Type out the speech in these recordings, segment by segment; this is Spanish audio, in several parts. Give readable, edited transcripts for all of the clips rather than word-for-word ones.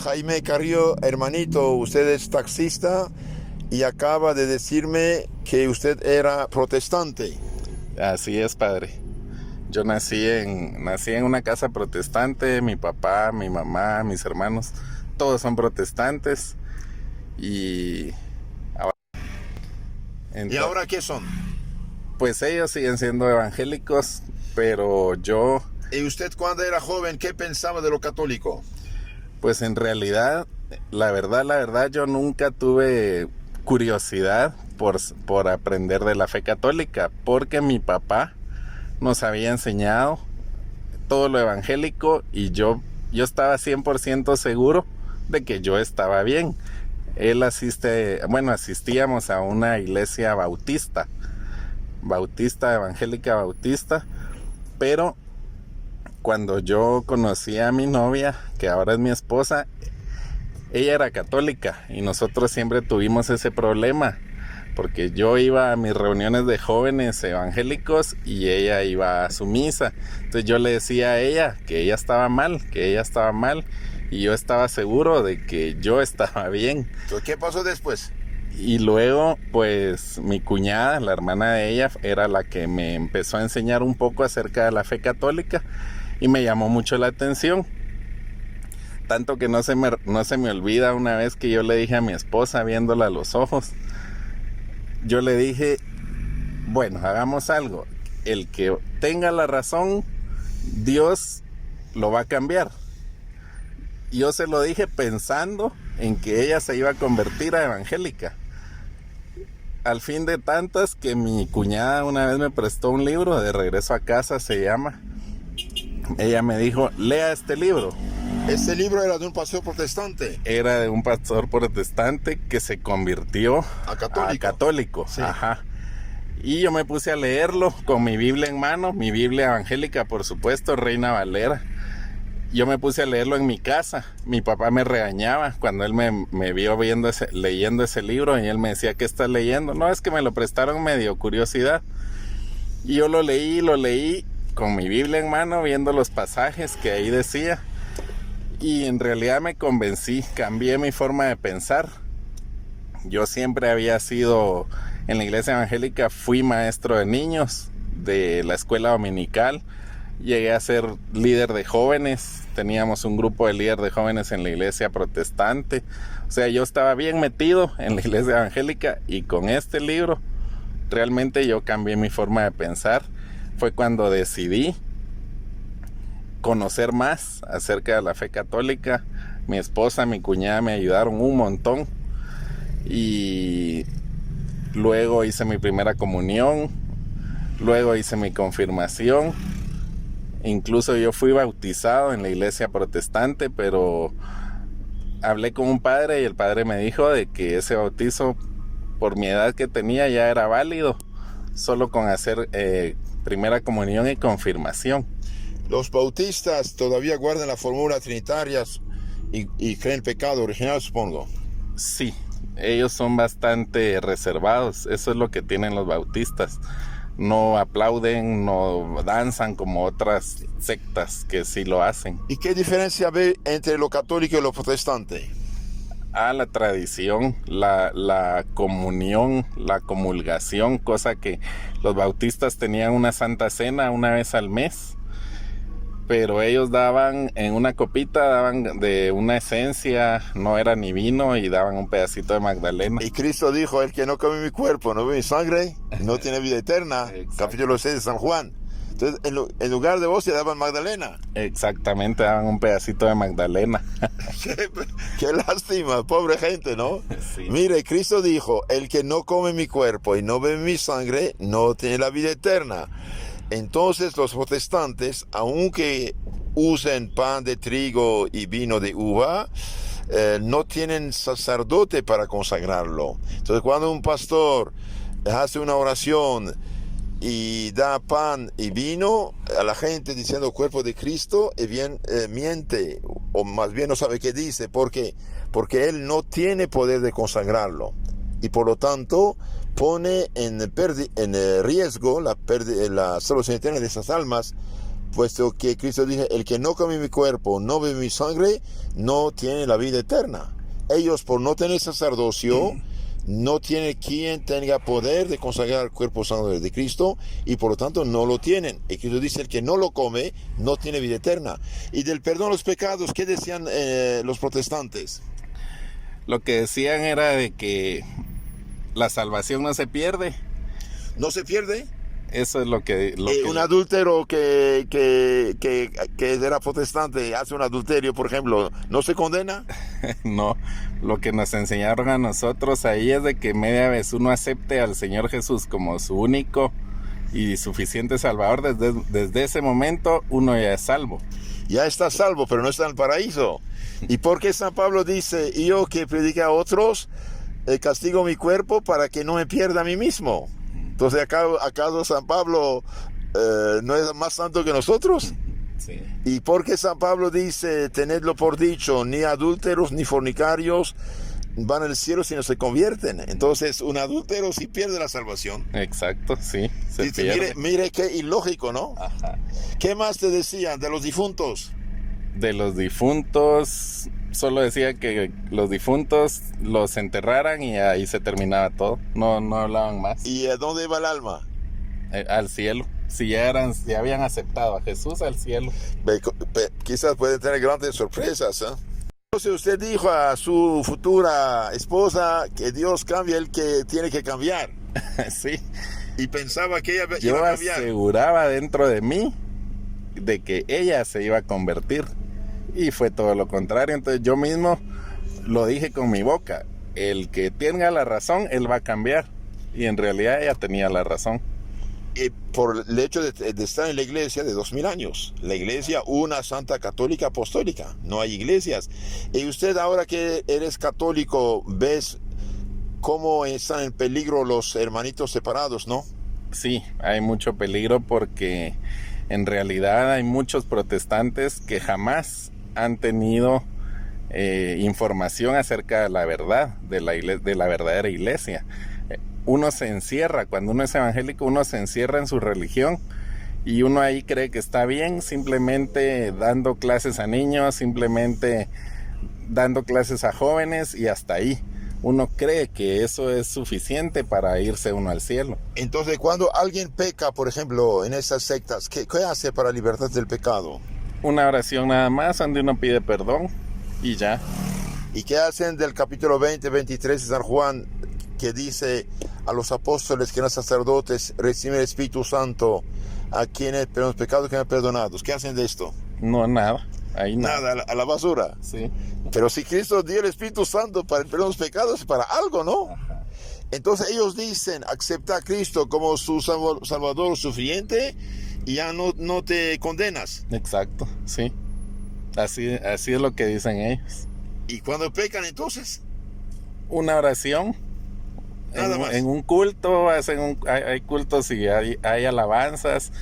Jaime Carrillo, hermanito, usted es taxista y acaba de decirme que usted era protestante. Así es, padre. Yo nací en una casa protestante. Mi papá, mi mamá, mis hermanos, todos son protestantes. Y ¿Y ahora qué son? Pues ellos siguen siendo evangélicos, pero yo... ¿Y usted cuando era joven qué pensaba de lo católico? Pues en realidad, la verdad, yo nunca tuve curiosidad por aprender de la fe católica, porque mi papá nos había enseñado todo lo evangélico y yo estaba 100% seguro de que yo estaba bien. Él asistíamos a una iglesia evangélica bautista, pero cuando yo conocí a mi novia, que ahora es mi esposa, ella era católica y nosotros siempre tuvimos ese problema, porque yo iba a mis reuniones de jóvenes evangélicos y ella iba a su misa. Entonces yo le decía a ella que ella estaba mal, y yo estaba seguro de que yo estaba bien. Entonces, ¿qué pasó después? Y luego, pues, mi cuñada, la hermana de ella, era la que me empezó a enseñar un poco acerca de la fe católica y me llamó mucho la atención. Tanto que no se me olvida una vez que yo le dije a mi esposa, viéndola a los ojos, yo le dije, bueno, hagamos algo. El que tenga la razón, Dios lo va a cambiar. Yo se lo dije pensando en que ella se iba a convertir a evangélica. Al fin de tantas, que mi cuñada una vez me prestó un libro, De regreso a casa se llama. Ella me dijo, lea este libro. ¿Este libro era de un pastor protestante? Era de un pastor protestante que se convirtió a católico. Sí. Ajá. Y yo me puse a leerlo con mi Biblia en mano, mi Biblia evangélica, por supuesto, Reina Valera. Yo me puse a leerlo en mi casa. Mi papá me regañaba cuando él me vio leyendo ese libro, y él me decía, ¿qué estás leyendo? No, es que me lo prestaron, me dio curiosidad. Y yo lo leí con mi Biblia en mano, viendo los pasajes que ahí decía. Y en realidad me convencí, cambié mi forma de pensar. Yo siempre había sido, en la iglesia evangélica, fui maestro de niños de la escuela dominical. Llegué a ser líder de jóvenes, teníamos un grupo de líder de jóvenes en la iglesia protestante. O sea, yo estaba bien metido en la iglesia evangélica, y con este libro realmente yo cambié mi forma de pensar. Fue cuando decidí conocer más acerca de la fe católica. Mi esposa, mi cuñada me ayudaron un montón, y luego hice mi primera comunión, luego hice mi confirmación. Incluso yo fui bautizado en la iglesia protestante, pero hablé con un padre y el padre me dijo de que ese bautizo, por mi edad que tenía, ya era válido, solo con hacer primera comunión y confirmación. Los bautistas todavía guardan la fórmula trinitaria y creen el pecado original, supongo. Sí, ellos son bastante reservados, eso es lo que tienen los bautistas. No aplauden, no danzan como otras sectas que sí lo hacen. ¿Y qué diferencia ve entre lo católico y lo protestante? La tradición, la comunión, la comulgación, cosa que los bautistas tenían una santa cena una vez al mes, pero ellos daban en una copita, daban de una esencia, no era ni vino, y daban un pedacito de magdalena. Y Cristo dijo, el que no come mi cuerpo, no bebe mi sangre, no tiene vida eterna. Capítulo 6 de San Juan. Entonces, en lugar de hostia daban magdalena. Exactamente, daban un pedacito de magdalena. Qué lástima, pobre gente, ¿no? Sí. Mire, Cristo dijo, el que no come mi cuerpo y no bebe mi sangre, no tiene la vida eterna. Entonces los protestantes, aunque usen pan de trigo y vino de uva, no tienen sacerdote para consagrarlo. Entonces cuando un pastor hace una oración y da pan y vino a la gente diciendo cuerpo de Cristo, miente, o más bien no sabe qué dice. ¿Por qué? Porque él no tiene poder de consagrarlo, y por lo tanto pone en riesgo la salvación eterna de esas almas, puesto que Cristo dijo, el que no come mi cuerpo, no bebe mi sangre, no tiene la vida eterna. Ellos, por no tener sacerdocio, no tienen quien tenga poder de consagrar el cuerpo sangre de Cristo, y por lo tanto no lo tienen. Y Cristo dice, el que no lo come, no tiene vida eterna. Y del perdón de los pecados, ¿qué decían los protestantes? Lo que decían era de que la salvación no se pierde. ¿No se pierde? Eso es lo que Un adúltero que era protestante hace un adulterio, por ejemplo, ¿no se condena? No, lo que nos enseñaron a nosotros ahí es de que media vez uno acepte al Señor Jesús como su único y suficiente Salvador, desde ese momento uno ya es salvo. Ya está salvo, pero no está en el paraíso. ¿Y por qué San Pablo dice, yo que predique a otros, castigo mi cuerpo para que no me pierda a mí mismo? Entonces, ¿acaso San Pablo no es más santo que nosotros? Sí. ¿Y por qué San Pablo dice, tenedlo por dicho, ni adúlteros ni fornicarios van al cielo si no se convierten? Entonces, un adúltero sí pierde la salvación. Exacto, sí, se Dice, pierde. mire qué ilógico, ¿no? Ajá. ¿Qué más te decían de los difuntos? De los difuntos, solo decía que los difuntos los enterraran y ahí se terminaba todo. No hablaban más. ¿Y a dónde va el alma? Al cielo. Si ya habían aceptado a Jesús, al cielo. Quizás puede tener grandes sorpresas, ¿eh? Entonces usted dijo a su futura esposa que Dios cambia el que tiene que cambiar. Sí. Y pensaba que ella iba Yo a cambiar. aseguraba dentro de mí de que ella se iba a convertir. Y fue todo lo contrario. Entonces yo mismo lo dije con mi boca. El que tenga la razón, él va a cambiar. Y en realidad ella tenía la razón. Por el hecho de estar en la iglesia de 2000 años. La iglesia, una santa católica apostólica. No hay iglesias. Y usted ahora que eres católico, ves cómo están en peligro los hermanitos separados, ¿no? Sí, hay mucho peligro porque en realidad hay muchos protestantes que jamás han tenido información acerca de la verdad, de la verdadera iglesia. Uno se encierra, cuando uno es evangélico, uno se encierra en su religión y uno ahí cree que está bien, simplemente dando clases a niños, simplemente dando clases a jóvenes y hasta ahí. Uno cree que eso es suficiente para irse uno al cielo. Entonces, cuando alguien peca, por ejemplo, en esas sectas, ¿qué hace para libertad del pecado? Una oración nada más, donde uno pide perdón y ya. ¿Y qué hacen del capítulo 20, 23 de San Juan, que dice a los apóstoles que eran sacerdotes, reciben el Espíritu Santo a quienes los pecados quedan perdonados? ¿Qué hacen de esto? No, nada. Ahí nada. Nada, a la basura. Sí. Pero si Cristo dio el Espíritu Santo para el perdón de los pecados, para algo, ¿no? Ajá. Entonces ellos dicen, acepta a Cristo como su Salvador suficiente y ya no te condenas. Exacto, sí. Así es lo que dicen ellos. Y cuando pecan, entonces, Una oración. Nada más. En un culto, hay cultos y hay alabanzas.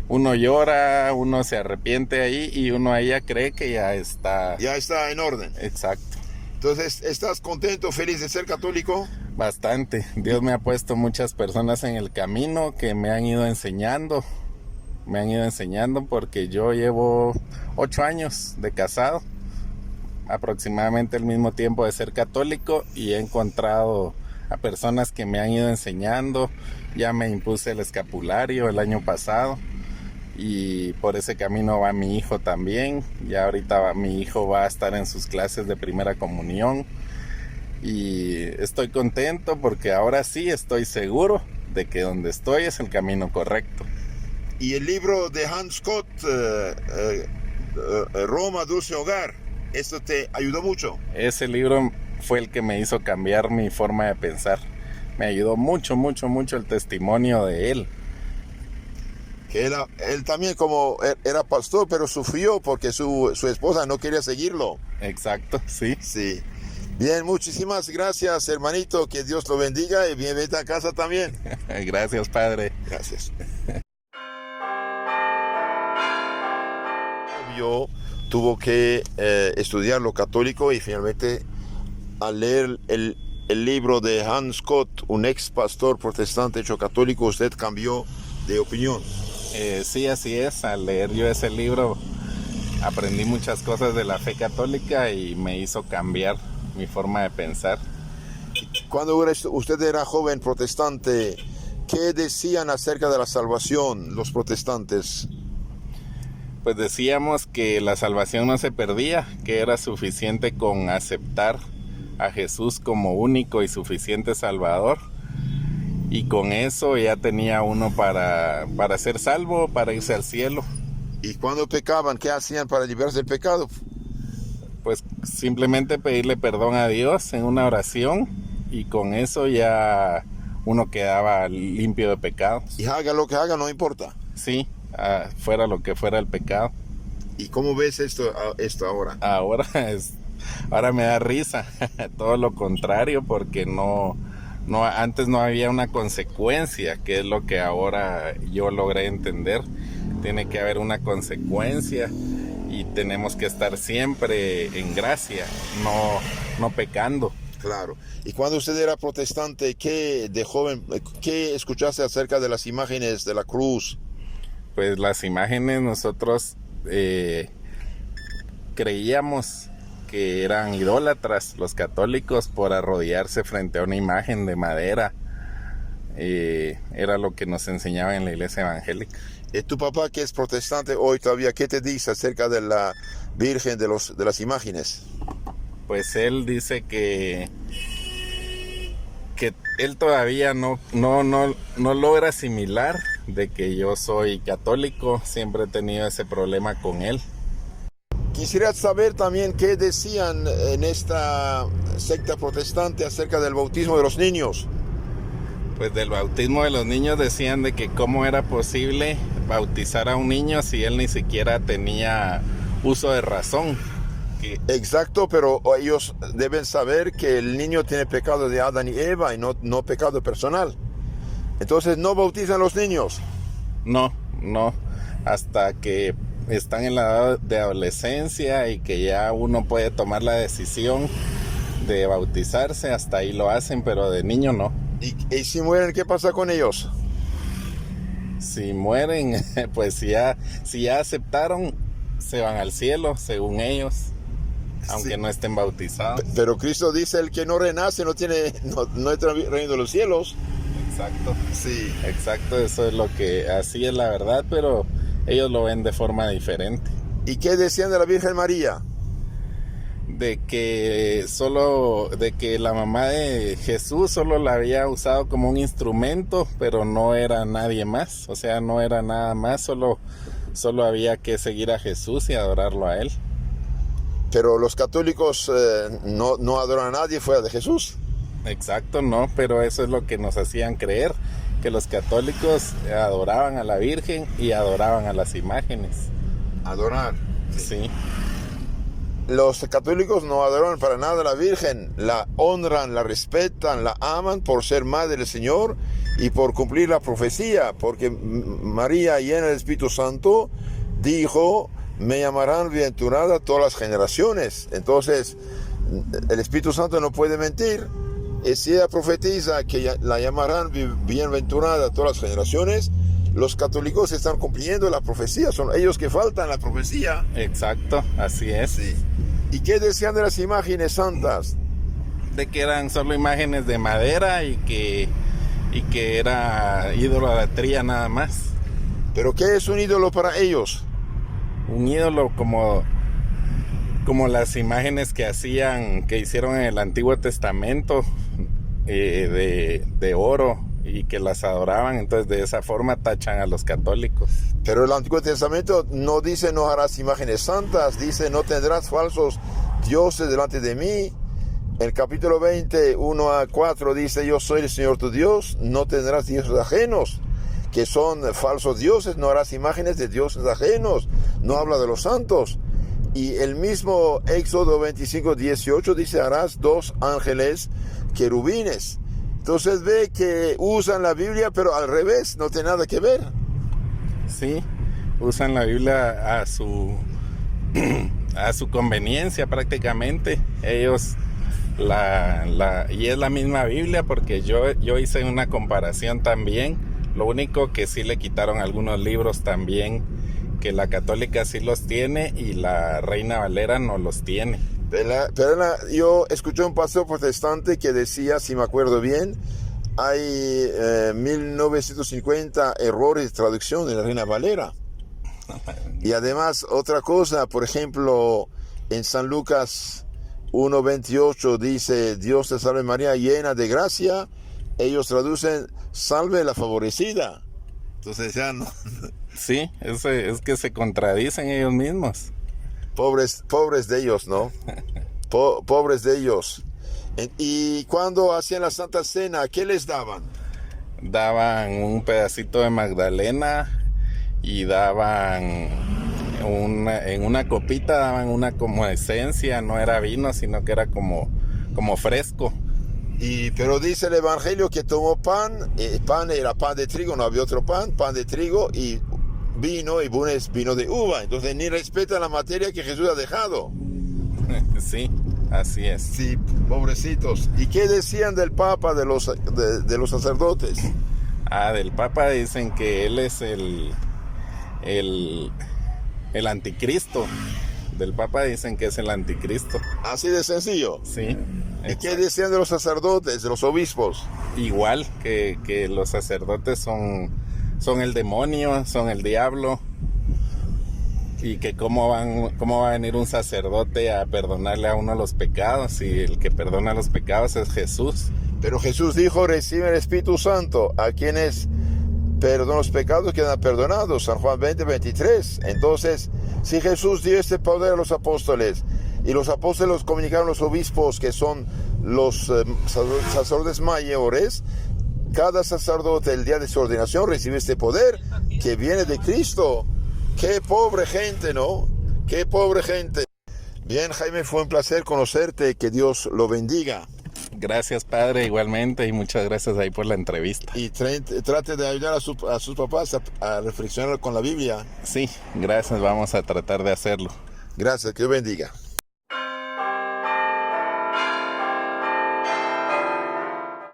Uno llora, uno se arrepiente ahí y uno ahí ya cree que ya está. ya está en orden. Exacto. Entonces, ¿estás contento, feliz de ser católico? Bastante. Dios me ha puesto muchas personas en el camino que me han ido enseñando. Me han ido enseñando porque yo llevo 8 años de casado, aproximadamente el mismo tiempo de ser católico, y he encontrado a personas que me han ido enseñando. Ya me impuse el escapulario el año pasado y por ese camino va mi hijo también. Ya ahorita mi hijo va a estar en sus clases de primera comunión y estoy contento porque ahora sí estoy seguro de que donde estoy es el camino correcto. Y el libro de Hans Scott, Roma, Dulce Hogar, ¿esto te ayudó mucho? Ese libro fue el que me hizo cambiar mi forma de pensar. Me ayudó mucho, mucho, mucho el testimonio de él. Que él también como era pastor, pero sufrió porque su esposa no quería seguirlo. Exacto, sí. Sí. Bien, muchísimas gracias, hermanito. Que Dios lo bendiga y bienvenido a casa también. Gracias, padre. Gracias. Yo tuvo que estudiar lo católico y finalmente al leer el libro de Hans Scott, un ex pastor protestante hecho católico, usted cambió de opinión. Sí, así es. Al leer yo ese libro aprendí muchas cosas de la fe católica y me hizo cambiar mi forma de pensar. Cuando usted era joven protestante, ¿qué decían acerca de la salvación los protestantes? Pues decíamos que la salvación no se perdía, que era suficiente con aceptar a Jesús como único y suficiente Salvador, y con eso ya tenía uno para ser salvo, para irse al cielo. Y cuando pecaban, ¿qué hacían para librarse del pecado? Pues simplemente pedirle perdón a Dios en una oración, y con eso ya uno quedaba limpio de pecado. Y haga lo que haga, no importa. Sí, fuera lo que fuera el pecado. ¿Y cómo ves esto ahora? Ahora me da risa, todo lo contrario, porque antes no había una consecuencia, que es lo que ahora yo logré entender. Tiene que haber una consecuencia y tenemos que estar siempre en gracia, no pecando. Claro. Y cuando usted era protestante, de joven, ¿qué escuchaste acerca de las imágenes de la cruz? Pues las imágenes nosotros creíamos que eran idólatras los católicos por arrodillarse frente a una imagen de madera. Era lo que nos enseñaba en la iglesia evangélica. Tu papá, que es protestante hoy todavía, ¿qué te dice acerca de la Virgen de las imágenes? Pues él dice que él todavía no logra asimilar de que yo soy católico. Siempre he tenido ese problema con él. Quisiera saber también qué decían en esta secta protestante acerca del bautismo de los niños. Pues del bautismo de los niños decían de que cómo era posible bautizar a un niño si él ni siquiera tenía uso de razón. Exacto, pero ellos deben saber que el niño tiene pecado de Adán y Eva y no pecado personal. Entonces no bautizan a los niños. No, hasta que están en la edad de adolescencia y que ya uno puede tomar la decisión de bautizarse, hasta ahí lo hacen, pero de niño no. ¿Y si mueren, qué pasa con ellos? Si mueren, pues si ya aceptaron, se van al cielo, según ellos, aunque sí, no estén bautizados. Pero Cristo dice, el que no renace no entra al reino de los cielos. Exacto. Sí. Exacto, eso es lo que, así es la verdad, pero ellos lo ven de forma diferente. ¿Y qué decían de la Virgen María? De que la mamá de Jesús solo la había usado como un instrumento, pero no era nadie más, o sea, no era nada más, solo había que seguir a Jesús y adorarlo a él. Pero los católicos no adoran a nadie fuera de Jesús. Exacto, no, pero eso es lo que nos hacían creer, que los católicos adoraban a la Virgen y adoraban a las imágenes. Adorar. Sí. Los católicos no adoran para nada a la Virgen, la honran, la respetan, la aman por ser madre del Señor y por cumplir la profecía, porque María, llena del Espíritu Santo, dijo, me llamarán bienaventurada todas las generaciones. Entonces, el Espíritu Santo no puede mentir. Y si ella profetiza que la llamarán bienaventurada todas las generaciones, los católicos están cumpliendo la profecía, son ellos que faltan la profecía. Exacto, así es. Sí. ¿Y qué decían de las imágenes santas? De que eran solo imágenes de madera y que era idolatría nada más. ¿Pero qué es un ídolo para ellos? Un ídolo como las imágenes que hicieron en el Antiguo Testamento de oro y que las adoraban, entonces de esa forma tachan a los católicos. Pero el Antiguo Testamento no dice no harás imágenes santas, dice no tendrás falsos dioses delante de mí. El capítulo 20, 1-4 dice yo soy el Señor tu Dios, no tendrás dioses ajenos, que son falsos dioses, no harás imágenes de dioses ajenos, no habla de los santos. Y el mismo Éxodo 25, 18 dice harás 2 ángeles querubines. Entonces ve que usan la Biblia, pero al revés, no tiene nada que ver. Sí, usan la Biblia a su conveniencia prácticamente. Ellos y es la misma Biblia, porque yo hice una comparación también. Lo único que sí le quitaron algunos libros también, que la católica sí los tiene y la Reina Valera no los tiene. Yo escuché un pastor protestante que decía, si me acuerdo bien, hay 1950 errores de traducción de la Reina Valera. Y además, otra cosa, por ejemplo, en San Lucas 1:28 dice, Dios te salve María, llena de gracia. Ellos traducen, salve la favorecida. Entonces ya no. Sí, es que se contradicen ellos mismos. Pobres de ellos, ¿no? Pobres de ellos. Y cuando hacían la Santa Cena, ¿qué les daban? Daban un pedacito de Magdalena y daban en una copita, daban una como esencia, no era vino, sino que era como fresco. Pero dice el Evangelio que tomó pan era pan de trigo, no había otro pan de trigo y vino, y vino de uva. Entonces ni respeta la materia que Jesús ha dejado. Sí, así es. Sí, pobrecitos. ¿Y qué decían del Papa, de los sacerdotes? Del Papa dicen que él es el anticristo. Del Papa dicen que es el anticristo. Así de sencillo. Sí. ¿Y qué decían de los sacerdotes, de los obispos? Igual que los sacerdotes son el demonio, son el diablo. Y que cómo va a venir un sacerdote a perdonarle a uno los pecados, y el que perdona los pecados es Jesús. Pero Jesús dijo, recibe el Espíritu Santo, a quienes perdonan los pecados quedan perdonados, San Juan 20:23. Entonces, si Jesús dio este poder a los apóstoles, y los apóstoles los comunicaron a los obispos, que son los sacerdotes mayores, cada sacerdote el día de su ordenación recibe este poder que viene de Cristo. Qué pobre gente, ¿no? Qué pobre gente. Bien, Jaime, fue un placer conocerte. Que Dios lo bendiga. Gracias, padre, igualmente, y muchas gracias ahí por la entrevista. Y trate de ayudar a sus papás a reflexionar con la Biblia. Sí, gracias, vamos a tratar de hacerlo. Gracias, que Dios bendiga.